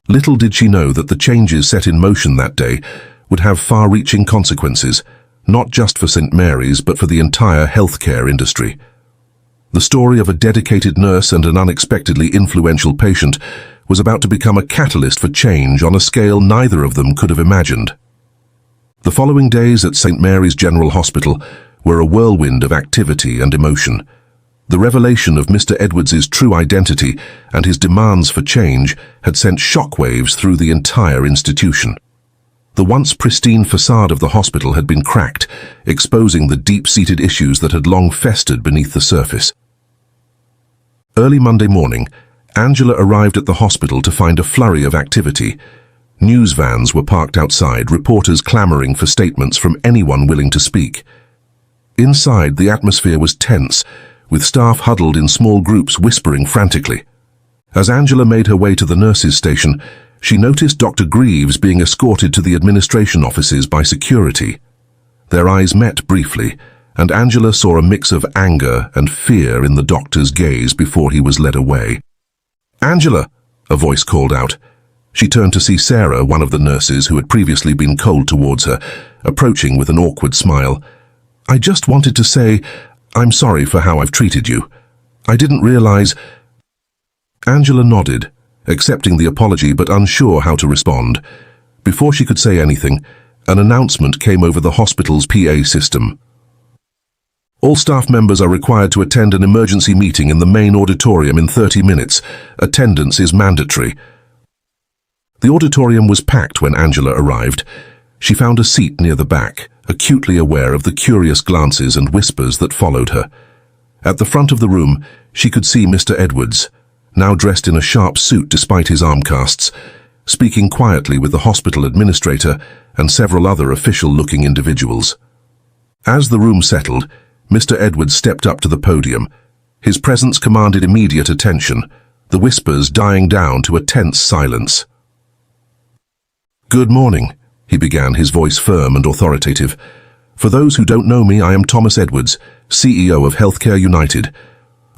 Speaker 1: Little did she know that the changes set in motion that day would have far-reaching consequences, not just for St. Mary's, but for the entire healthcare industry. The story of a dedicated nurse and an unexpectedly influential patient was about to become a catalyst for change on a scale neither of them could have imagined. The following days at St. Mary's General Hospital were a whirlwind of activity and emotion. The revelation of Mr. Edwards's true identity and his demands for change had sent shockwaves through the entire institution. The once pristine facade of the hospital had been cracked, exposing the deep-seated issues that had long festered beneath the surface. Early Monday morning, Angela arrived at the hospital to find a flurry of activity. News vans were parked outside, reporters clamoring for statements from anyone willing to speak. Inside, the atmosphere was tense, with staff huddled in small groups whispering frantically. As Angela made her way to the nurses' station, she noticed Dr. Greaves being escorted to the administration offices by security. Their eyes met briefly, and Angela saw a mix of anger and fear in the doctor's gaze before he was led away. "Angela!" a voice called out. She turned to see Sarah, one of the nurses who had previously been cold towards her, approaching with an awkward smile. "I just wanted to say, I'm sorry for how I've treated you. I didn't realize—" Angela nodded, accepting the apology but unsure how to respond. Before she could say anything, an announcement came over the hospital's PA system. "All staff members are required to attend an emergency meeting in the main auditorium in 30 minutes. Attendance is mandatory." The auditorium was packed when Angela arrived. She found a seat near the back, acutely aware of the curious glances and whispers that followed her. At the front of the room, she could see Mr. Edwards, now dressed in a sharp suit despite his arm casts, speaking quietly with the hospital administrator and several other official-looking individuals. As the room settled, Mr. Edwards stepped up to the podium. His presence commanded immediate attention, the whispers dying down to a tense silence. "Good morning," he began, his voice firm and authoritative. "For those who don't know me, I am Thomas Edwards, CEO of Healthcare United.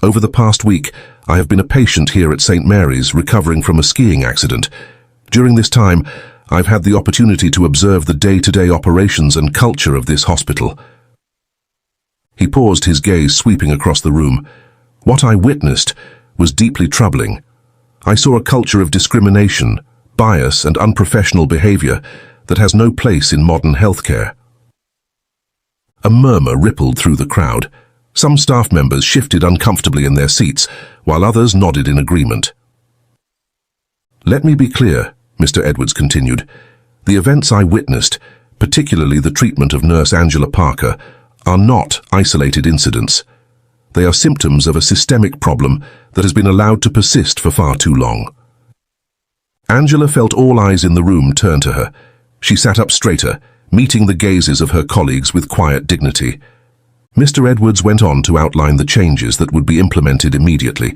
Speaker 1: Over the past week, I have been a patient here at St. Mary's, recovering from a skiing accident. During this time, I've had the opportunity to observe the day-to-day operations and culture of this hospital." He paused, his gaze sweeping across the room. "What I witnessed was deeply troubling. I saw a culture of discrimination, bias, and unprofessional behavior that has no place in modern healthcare." A murmur rippled through the crowd. Some staff members shifted uncomfortably in their seats, while others nodded in agreement. "Let me be clear," Mr. Edwards continued. "The events I witnessed, particularly the treatment of Nurse Angela Parker, are not isolated incidents. They are symptoms of a systemic problem that has been allowed to persist for far too long." Angela felt all eyes in the room turn to her. She sat up straighter, meeting the gazes of her colleagues with quiet dignity. Mr. Edwards went on to outline the changes that would be implemented immediately,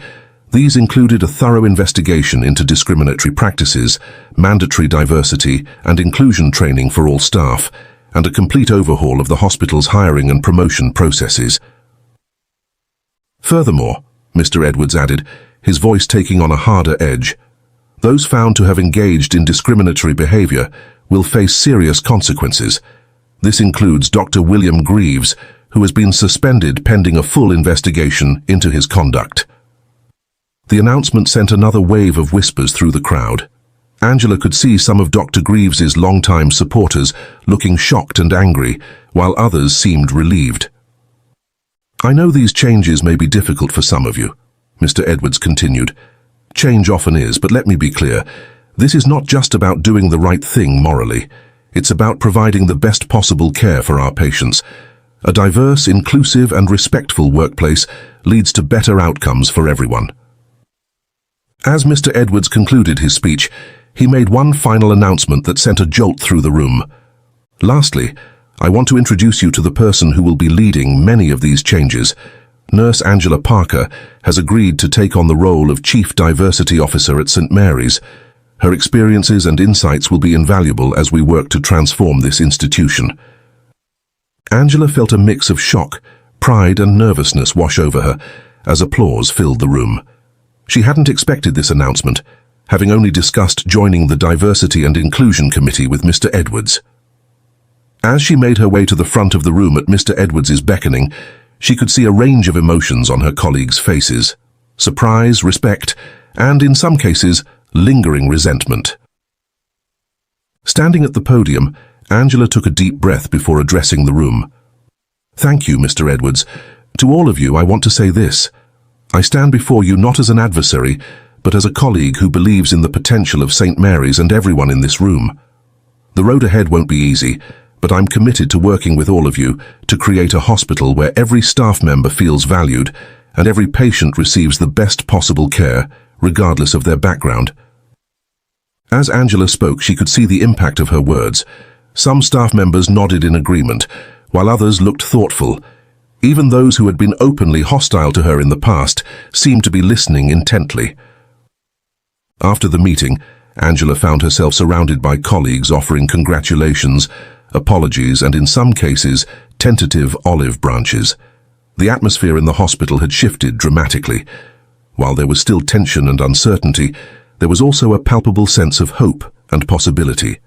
Speaker 1: These included a thorough investigation into discriminatory practices, mandatory diversity and inclusion training for all staff, and a complete overhaul of the hospital's hiring and promotion processes. Furthermore, Mr. Edwards added, his voice taking on a harder edge, those found to have engaged in discriminatory behavior will face serious consequences. This includes Dr. William Greaves, who has been suspended pending a full investigation into his conduct. The announcement sent another wave of whispers through the crowd. Angela could see some of Dr. Greaves's longtime supporters looking shocked and angry, while others seemed relieved. I know these changes may be difficult for some of you, Mr. Edwards continued. Change often is, but let me be clear. This is not just about doing the right thing morally. It's about providing the best possible care for our patients. A diverse, inclusive and respectful workplace leads to better outcomes for everyone. As Mr. Edwards concluded his speech, he made one final announcement that sent a jolt through the room. Lastly, I want to introduce you to the person who will be leading many of these changes. Nurse Angela Parker has agreed to take on the role of Chief Diversity Officer at St. Mary's. Her experiences and insights will be invaluable as we work to transform this institution. Angela felt a mix of shock, pride and nervousness wash over her as applause filled the room. She hadn't expected this announcement, having only discussed joining the Diversity and Inclusion Committee with Mr. Edwards. As she made her way to the front of the room at Mr. Edwards's beckoning, she could see a range of emotions on her colleagues' faces: surprise, respect, and in some cases, lingering resentment. Standing at the podium, Angela took a deep breath before addressing the room. Thank you, Mr. Edwards. To all of you, I want to say this. I stand before you not as an adversary, but as a colleague who believes in the potential of St. Mary's and everyone in this room. The road ahead won't be easy, but I'm committed to working with all of you to create a hospital where every staff member feels valued and every patient receives the best possible care, regardless of their background. As Angela spoke, she could see the impact of her words. Some staff members nodded in agreement, while others looked thoughtful. Even those who had been openly hostile to her in the past seemed to be listening intently. After the meeting, Angela found herself surrounded by colleagues offering congratulations, apologies, and in some cases, tentative olive branches. The atmosphere in the hospital had shifted dramatically. While there was still tension and uncertainty, there was also a palpable sense of hope and possibility.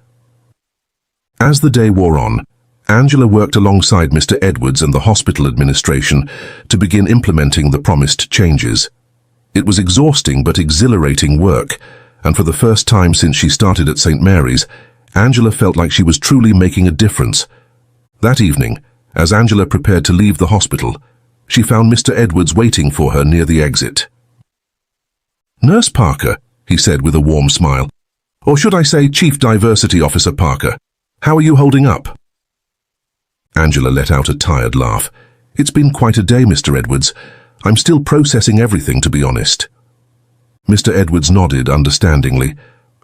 Speaker 1: As the day wore on, Angela worked alongside Mr. Edwards and the hospital administration to begin implementing the promised changes. It was exhausting but exhilarating work, and for the first time since she started at St. Mary's, Angela felt like she was truly making a difference. That evening, as Angela prepared to leave the hospital, she found Mr. Edwards waiting for her near the exit. "Nurse Parker," he said with a warm smile. "Or should I say Chief Diversity Officer Parker. How are you holding up?" Angela let out a tired laugh. "It's been quite a day, Mr. Edwards. I'm still processing everything, to be honest." Mr. Edwards nodded understandingly.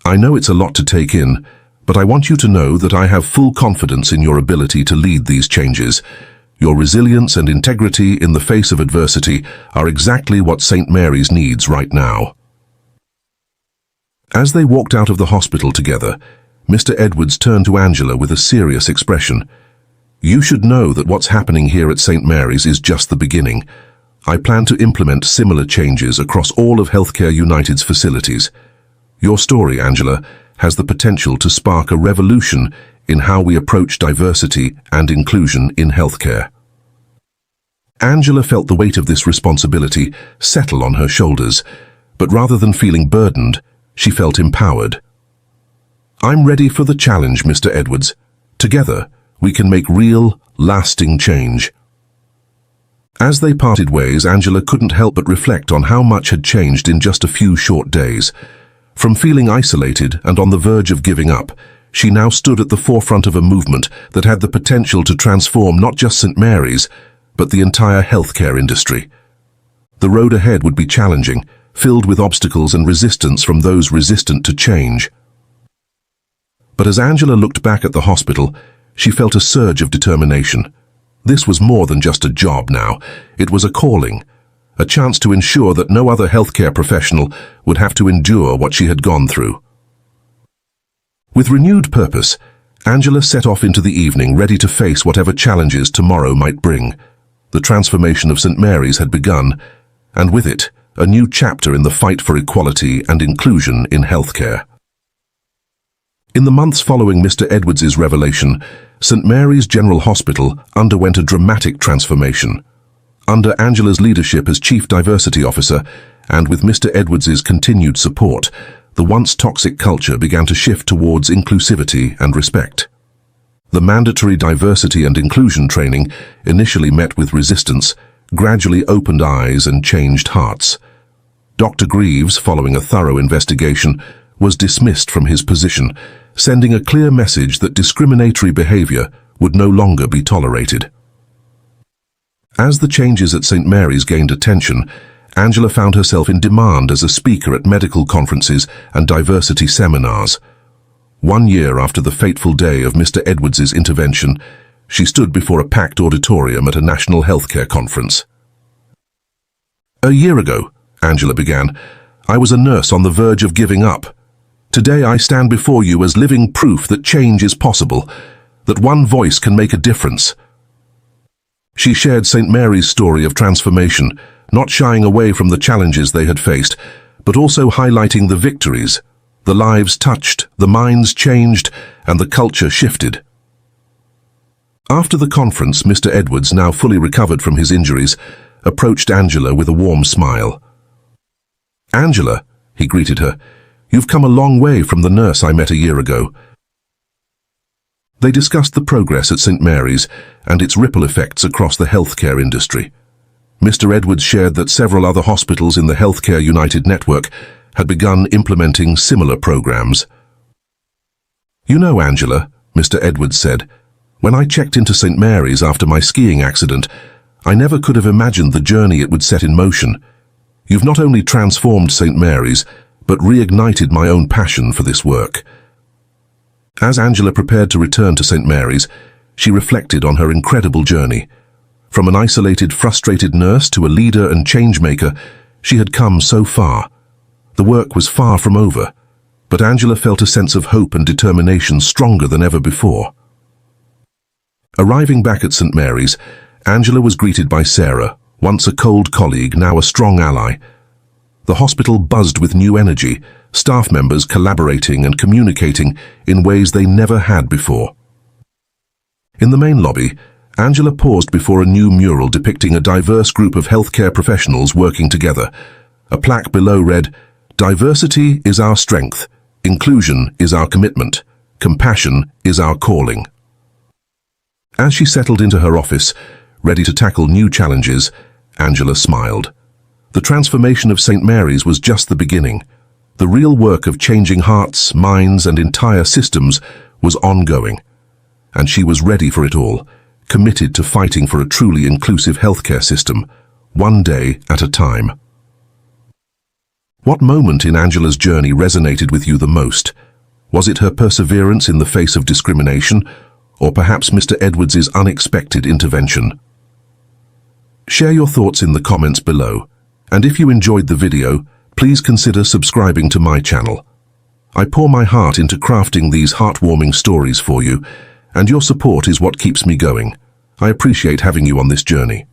Speaker 1: "I know it's a lot to take in, but I want you to know that I have full confidence in your ability to lead these changes. Your resilience and integrity in the face of adversity are exactly what St. Mary's needs right now." As they walked out of the hospital together, Mr. Edwards turned to Angela with a serious expression. "You should know that what's happening here at St. Mary's is just the beginning. I plan to implement similar changes across all of Healthcare United's facilities. Your story, Angela, has the potential to spark a revolution in how we approach diversity and inclusion in healthcare." Angela felt the weight of this responsibility settle on her shoulders, but rather than feeling burdened, she felt empowered. "I'm ready for the challenge, Mr. Edwards. Together, we can make real, lasting change." As they parted ways, Angela couldn't help but reflect on how much had changed in just a few short days. From feeling isolated and on the verge of giving up, she now stood at the forefront of a movement that had the potential to transform not just St. Mary's, but the entire healthcare industry. The road ahead would be challenging, filled with obstacles and resistance from those resistant to change. But as Angela looked back at the hospital, she felt a surge of determination. This was more than just a job now. It was a calling a chance to ensure that no other healthcare professional would have to endure what she had gone through. With renewed purpose, Angela set off into the evening, ready to face whatever challenges tomorrow might bring. The transformation of St. Mary's had begun, and with it, a new chapter in the fight for equality and inclusion in healthcare. In the months following Mr. Edwards's revelation, St. Mary's General Hospital underwent a dramatic transformation. Under Angela's leadership as Chief Diversity Officer, and with Mr. Edwards's continued support, the once toxic culture began to shift towards inclusivity and respect. The mandatory diversity and inclusion training, initially met with resistance, gradually opened eyes and changed hearts. Dr. Greaves, following a thorough investigation, was dismissed from his position, sending a clear message that discriminatory behavior would no longer be tolerated. As the changes at St. Mary's gained attention, Angela found herself in demand as a speaker at medical conferences and diversity seminars. 1 year after the fateful day of Mr. Edwards's intervention, she stood before a packed auditorium at a national healthcare conference. "A year ago," Angela began, "I was a nurse on the verge of giving up. Today I stand before you as living proof that change is possible, that one voice can make a difference." She shared St. Mary's story of transformation, not shying away from the challenges they had faced, but also highlighting the victories. The lives touched, the minds changed, and the culture shifted. After the conference, Mr. Edwards, now fully recovered from his injuries, approached Angela with a warm smile. "Angela," he greeted her, "you've come a long way from the nurse I met a year ago." They discussed the progress at St. Mary's and its ripple effects across the healthcare industry. Mr. Edwards shared that several other hospitals in the Healthcare United network had begun implementing similar programs. "You know, Angela," Mr. Edwards said, "when I checked into St. Mary's after my skiing accident, I never could have imagined the journey it would set in motion. You've not only transformed St. Mary's, but reignited my own passion for this work." As Angela prepared to return to St. Mary's, she reflected on her incredible journey. From an isolated, frustrated nurse to a leader and change-maker, she had come so far. The work was far from over, but Angela felt a sense of hope and determination stronger than ever before. Arriving back at St. Mary's, Angela was greeted by Sarah, once a cold colleague, now a strong ally. The hospital buzzed with new energy, staff members collaborating and communicating in ways they never had before. In the main lobby, Angela paused before a new mural depicting a diverse group of healthcare professionals working together. A plaque below read, "Diversity is our strength, inclusion is our commitment, compassion is our calling." As she settled into her office, ready to tackle new challenges, Angela smiled. The transformation of St. Mary's was just the beginning. The real work of changing hearts, minds, and entire systems was ongoing, and she was ready for it all, committed to fighting for a truly inclusive healthcare system, one day at a time. What moment in Angela's journey resonated with you the most? Was it her perseverance in the face of discrimination, or perhaps Mr. Edwards's unexpected intervention? Share your thoughts in the comments below, and if you enjoyed the video, please consider subscribing to my channel. I pour my heart into crafting these heartwarming stories for you, and your support is what keeps me going. I appreciate having you on this journey.